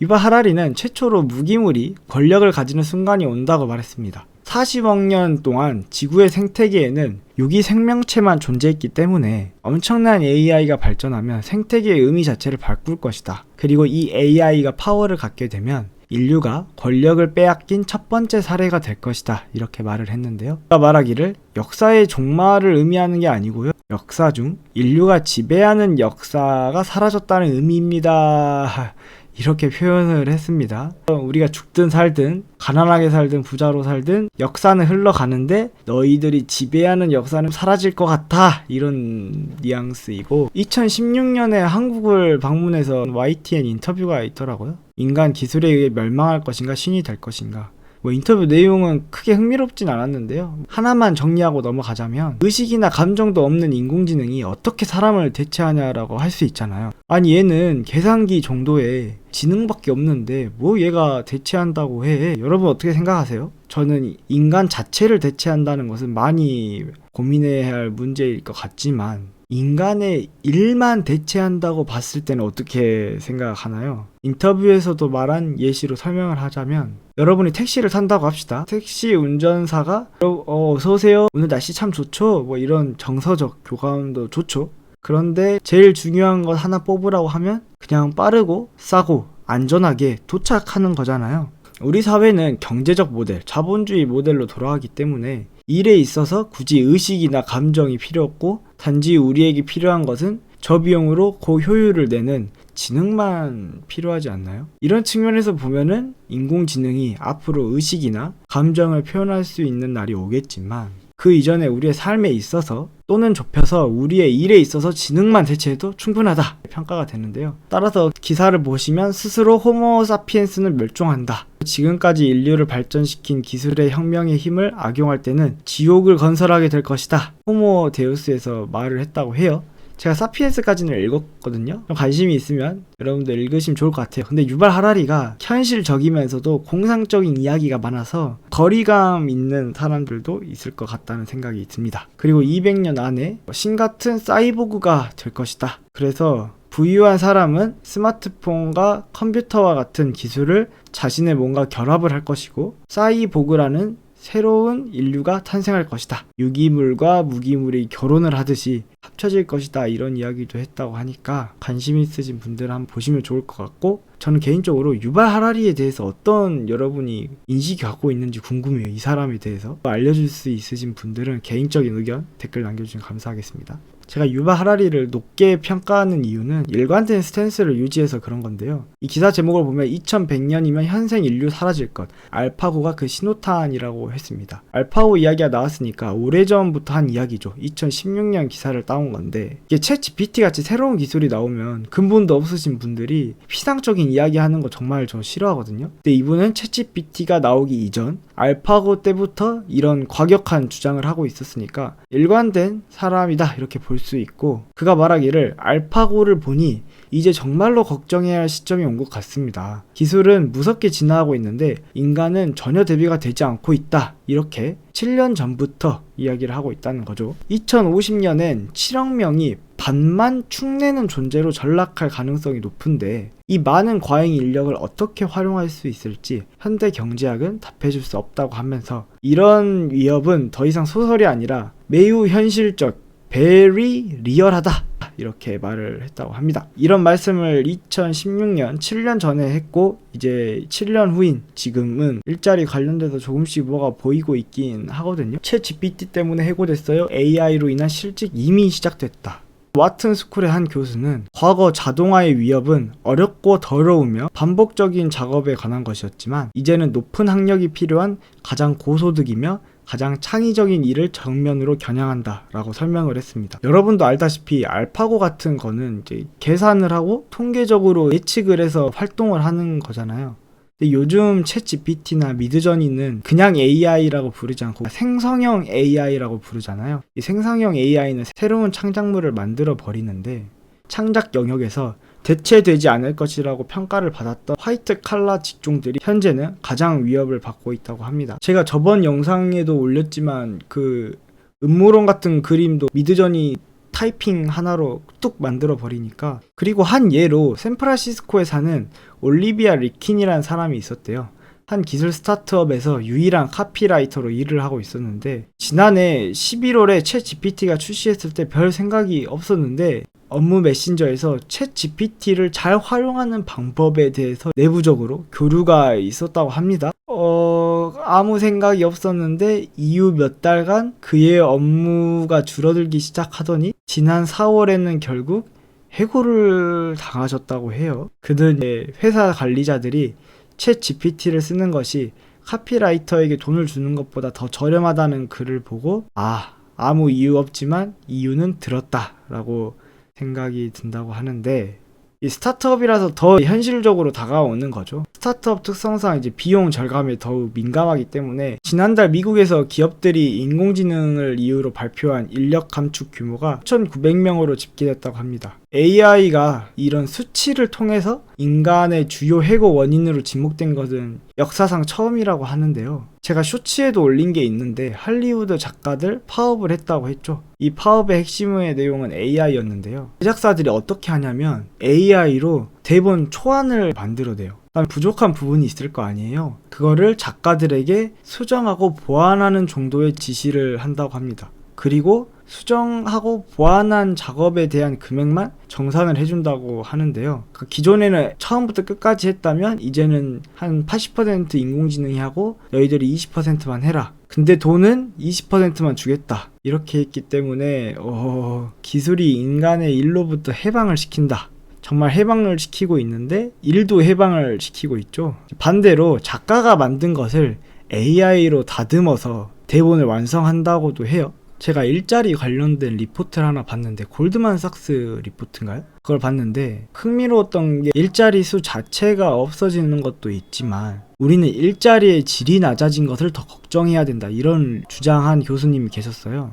유발 하라리는 최초로 무기물이 권력을 가지는 순간이 온다고 말했습니다. 40억 년 동안 지구의 생태계에는 유기 생명체만 존재했기 때문에 엄청난 AI가 발전하면 생태계의 의미 자체를 바꿀 것이다. 그리고 이 AI가 파워를 갖게 되면 인류가 권력을 빼앗긴 첫 번째 사례가 될 것이다. 이렇게 말을 했는데요. 그가 말하기를 역사의 종말을 의미하는 게 아니고요. 역사 중 인류가 지배하는 역사가 사라졌다는 의미입니다. 이렇게 표현을 했습니다. 우리가 죽든 살든 가난하게 살든 부자로 살든 역사는 흘러가는데 너희들이 지배하는 역사는 사라질 것 같아, 이런 뉘앙스이고, 2016년에 한국을 방문해서 YTN 인터뷰가 있더라고요. 인간 기술에 의해 멸망할 것인가 신이 될 것인가. 인터뷰 내용은 크게 흥미롭진 않았는데요. 하나만 정리하고 넘어가자면 의식이나 감정도 없는 인공지능이 어떻게 사람을 대체하냐라고 할 수 있잖아요. 아니 얘는 계산기 정도의 지능밖에 없는데 뭐 얘가 대체한다고 해. 여러분 어떻게 생각하세요? 저는 인간 자체를 대체한다는 것은 많이 고민해야 할 문제일 것 같지만 인간의 일만 대체한다고 봤을 때는 어떻게 생각하나요? 인터뷰에서도 말한 예시로 설명을 하자면, 여러분이 택시를 탄다고 합시다. 택시 운전사가 어서오세요, 오늘 날씨 참 좋죠? 뭐 이런 정서적 교감도 좋죠. 그런데 제일 중요한 것 하나 뽑으라고 하면 그냥 빠르고 싸고 안전하게 도착하는 거잖아요. 우리 사회는 경제적 모델, 자본주의 모델로 돌아가기 때문에 일에 있어서 굳이 의식이나 감정이 필요 없고 단지 우리에게 필요한 것은 저비용으로 고효율을 내는 지능만 필요하지 않나요? 이런 측면에서 보면은 인공지능이 앞으로 의식이나 감정을 표현할 수 있는 날이 오겠지만, 그 이전에 우리의 삶에 있어서 또는 좁혀서 우리의 일에 있어서 지능만 대체해도 충분하다 평가가 되는데요. 따라서 기사를 보시면 스스로 호모 사피엔스는 멸종한다, 지금까지 인류를 발전시킨 기술의 혁명의 힘을 악용할 때는 지옥을 건설하게 될 것이다, 호모 데우스에서 말을 했다고 해요. 제가 사피엔스까지는 읽었거든요. 좀 관심이 있으면 여러분들 읽으시면 좋을 것 같아요. 근데 유발 하라리가 현실적이면서도 공상적인 이야기가 많아서 거리감 있는 사람들도 있을 것 같다는 생각이 듭니다. 그리고 200년 안에 신 같은 사이보그가 될 것이다. 그래서 부유한 사람은 스마트폰과 컴퓨터와 같은 기술을 자신의 몸과 결합을 할 것이고, 사이보그라는 새로운 인류가 탄생할 것이다. 유기물과 무기물이 결혼을 하듯이 합쳐질 것이다, 이런 이야기도 했다고 하니까 관심 있으신 분들은 한번 보시면 좋을 것 같고, 저는 개인적으로 유발 하라리에 대해서 어떤 여러분이 인식이 갖고 있는지 궁금해요. 이 사람에 대해서 알려줄 수 있으신 분들은 개인적인 의견 댓글 남겨주시면 감사하겠습니다. 제가 유발 하라리를 높게 평가하는 이유는 일관된 스탠스를 유지해서 그런 건데요. 이 기사 제목을 보면 2100년이면 현생 인류 사라질 것, 알파고가 그 신호탄이라고 했습니다. 알파고 이야기가 나왔으니까 오래전부터 한 이야기죠. 2016년 기사를 따온 건데, 이게 챗 GPT 같이 새로운 기술이 나오면 근본도 없으신 분들이 피상적인 이야기 하는 거 정말 저 싫어하거든요. 근데 이분은 챗 GPT가 나오기 이전 알파고 때부터 이런 과격한 주장을 하고 있었으니까 일관된 사람이다, 이렇게 볼 수 있고, 그가 말하기를 알파고를 보니 이제 정말로 걱정해야 할 시점이 온 것 같습니다. 기술은 무섭게 진화하고 있는데 인간은 전혀 대비가 되지 않고 있다, 이렇게 7년 전부터 이야기를 하고 있다는 거죠. 2050년엔 7억 명이 반만 축내는 존재로 전락할 가능성이 높은데, 이 많은 과잉 인력을 어떻게 활용할 수 있을지 현대 경제학은 답해줄 수 없다고 하면서, 이런 위협은 더 이상 소설이 아니라 매우 현실적, very 리얼하다, 이렇게 말을 했다고 합니다. 이런 말씀을 2016년 7년 전에 했고, 이제 7년 후인 지금은 일자리 관련돼서 조금씩 뭐가 보이고 있긴 하거든요. 챗 GPT 때문에 해고됐어요. AI로 인한 실직 이미 시작됐다. 와튼 스쿨의 한 교수는 과거 자동화의 위협은 어렵고 더러우며 반복적인 작업에 관한 것이었지만 이제는 높은 학력이 필요한 가장 고소득이며 가장 창의적인 일을 정면으로 겨냥한다 라고 설명을 했습니다. 여러분도 알다시피 알파고 같은 거는 이제 계산을 하고 통계적으로 예측을 해서 활동을 하는 거잖아요. 근데 요즘 챗 GPT나 미드저니는 그냥 AI라고 부르지 않고 생성형 AI라고 부르잖아요. 이 생성형 AI는 새로운 창작물을 만들어 버리는데, 창작 영역에서 대체되지 않을 것이라고 평가를 받았던 화이트 칼라 직종들이 현재는 가장 위협을 받고 있다고 합니다. 제가 저번 영상에도 올렸지만 그 음모론 같은 그림도 미드저니 타이핑 하나로 뚝 만들어 버리니까. 그리고 한 예로 샌프란시스코에 사는 올리비아 리킨이라는 사람이 있었대요. 한 기술 스타트업에서 유일한 카피라이터로 일을 하고 있었는데, 지난해 11월에 챗 GPT가 출시했을 때 별 생각이 없었는데 업무 메신저에서 챗 GPT를 잘 활용하는 방법에 대해서 내부적으로 교류가 있었다고 합니다. 아무 생각이 없었는데 이후 몇 달간 그의 업무가 줄어들기 시작하더니 지난 4월에는 결국 해고를 당하셨다고 해요. 그는 회사 관리자들이 챗 GPT를 쓰는 것이 카피라이터에게 돈을 주는 것보다 더 저렴하다는 글을 보고 아무 이유 없지만 이유는 들었다라고 생각이 든다고 하는데, 이 스타트업이라서 더 현실적으로 다가오는 거죠. 스타트업 특성상 이제 비용 절감에 더욱 민감하기 때문에 지난달 미국에서 기업들이 인공지능을 이유로 발표한 인력 감축 규모가 1,900명으로 집계됐다고 합니다. AI가 이런 수치를 통해서 인간의 주요 해고 원인으로 지목된 것은 역사상 처음이라고 하는데요. 제가 쇼츠에도 올린 게 있는데 할리우드 작가들 파업을 했다고 했죠. 이 파업의 핵심의 내용은 AI였는데요. 제작사들이 어떻게 하냐면 AI로 대본 초안을 만들어내요. 부족한 부분이 있을 거 아니에요. 그거를 작가들에게 수정하고 보완하는 정도의 지시를 한다고 합니다. 그리고 수정하고 보완한 작업에 대한 금액만 정산을 해준다고 하는데요. 기존에는 처음부터 끝까지 했다면 이제는 한 80% 인공지능이 하고 너희들이 20%만 해라. 근데 돈은 20%만 주겠다. 이렇게 했기 때문에 기술이 인간의 일로부터 해방을 시킨다. 정말 해방을 시키고 있는데 일도 해방을 시키고 있죠. 반대로 작가가 만든 것을 AI로 다듬어서 대본을 완성한다고도 해요. 제가 일자리 관련된 리포트를 하나 봤는데, 골드만삭스 리포트인가요? 그걸 봤는데 흥미로웠던 게 일자리 수 자체가 없어지는 것도 있지만 우리는 일자리의 질이 낮아진 것을 더 걱정해야 된다, 이런 주장한 교수님이 계셨어요.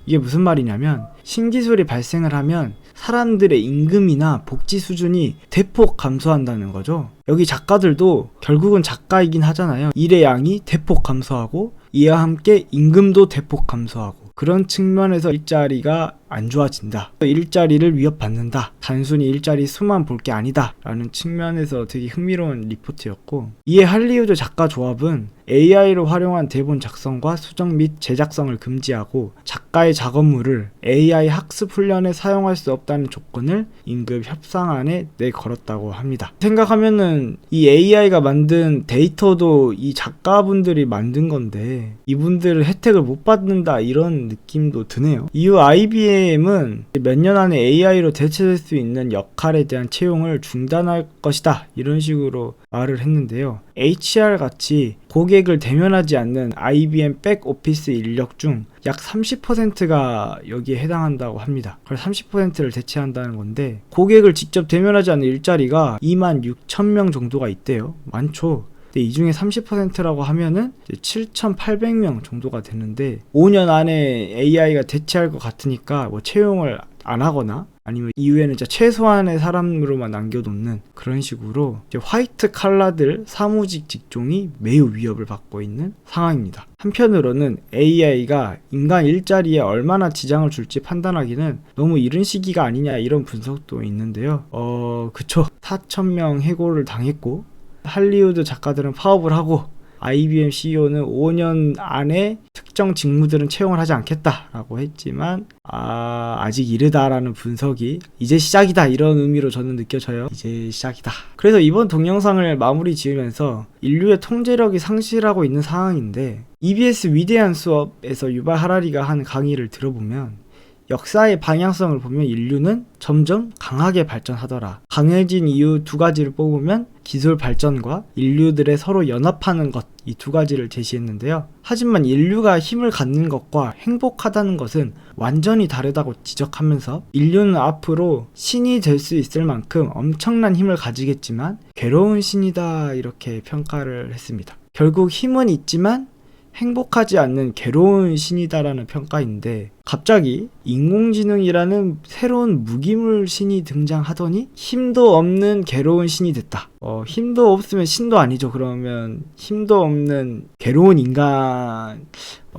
이게 무슨 말이냐면 신기술이 발생을 하면 사람들의 임금이나 복지 수준이 대폭 감소한다는 거죠. 여기 작가들도 결국은 작가이긴 하잖아요. 일의 양이 대폭 감소하고 이와 함께 임금도 대폭 감소하고, 그런 측면에서 일자리가 안 좋아진다. 일자리를 위협받는다. 단순히 일자리 수만 볼 게 아니다. 라는 측면에서 되게 흥미로운 리포트였고, 이에 할리우드 작가 조합은 AI로 활용한 대본 작성과 수정 및 제작성을 금지하고 작가의 작업물을 AI 학습 훈련에 사용할 수 없다는 조건을 임금 협상안에 내걸었다고 합니다. 생각하면은 이 AI가 만든 데이터도 이 작가분들이 만든 건데 이분들은 혜택을 못 받는다, 이런 느낌도 드네요. 이후 IBM은 몇 년 안에 AI로 대체될 수 있는 역할에 대한 채용을 중단할 것이다, 이런 식으로 말을 했는데요. HR 같이 고객을 대면하지 않는 IBM 백오피스 인력 중 약 30%가 여기에 해당한다고 합니다. 그래서 30%를 대체한다는 건데, 고객을 직접 대면하지 않는 일자리가 26,000명 정도가 있대요. 많죠. 근데 이 중에 30%라고 하면은 7,800명 정도가 되는데 5년 안에 AI가 대체할 것 같으니까 채용을 안 하거나 아니면 이후에는 진짜 최소한의 사람으로만 남겨놓는 그런 식으로 화이트 칼라들 사무직 직종이 매우 위협을 받고 있는 상황입니다. 한편으로는 AI가 인간 일자리에 얼마나 지장을 줄지 판단하기는 너무 이른 시기가 아니냐, 이런 분석도 있는데요. 그쵸. 4,000명 해고를 당했고 할리우드 작가들은 파업을 하고 IBM CEO는 5년 안에 특정 직무들은 채용을 하지 않겠다라고 했지만 아직 이르다라는 분석이 이제 시작이다, 이런 의미로 저는 느껴져요. 이제 시작이다. 그래서 이번 동영상을 마무리 지으면서 인류의 통제력이 상실하고 있는 상황인데, EBS 위대한 수업에서 유발 하라리가 한 강의를 들어보면 역사의 방향성을 보면 인류는 점점 강하게 발전하더라. 강해진 이유 두 가지를 뽑으면 기술 발전과 인류들의 서로 연합하는 것, 이 두 가지를 제시했는데요. 하지만 인류가 힘을 갖는 것과 행복하다는 것은 완전히 다르다고 지적하면서 인류는 앞으로 신이 될 수 있을 만큼 엄청난 힘을 가지겠지만 괴로운 신이다, 이렇게 평가를 했습니다. 결국 힘은 있지만 행복하지 않는 괴로운 신이다라는 평가인데, 갑자기 인공지능이라는 새로운 무기물 신이 등장하더니 힘도 없는 괴로운 신이 됐다. 힘도 없으면 신도 아니죠. 그러면 힘도 없는 괴로운 인간,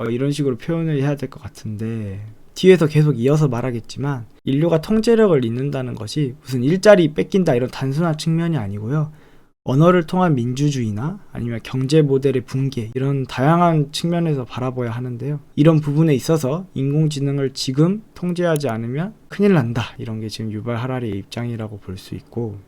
이런 식으로 표현을 해야 될 것 같은데, 뒤에서 계속 이어서 말하겠지만 인류가 통제력을 잃는다는 것이 무슨 일자리 뺏긴다 이런 단순한 측면이 아니고요. 언어를 통한 민주주의나 아니면 경제 모델의 붕괴 이런 다양한 측면에서 바라봐야 하는데요. 이런 부분에 있어서 인공지능을 지금 통제하지 않으면 큰일 난다. 이런 게 지금 유발 하라리의 입장이라고 볼 수 있고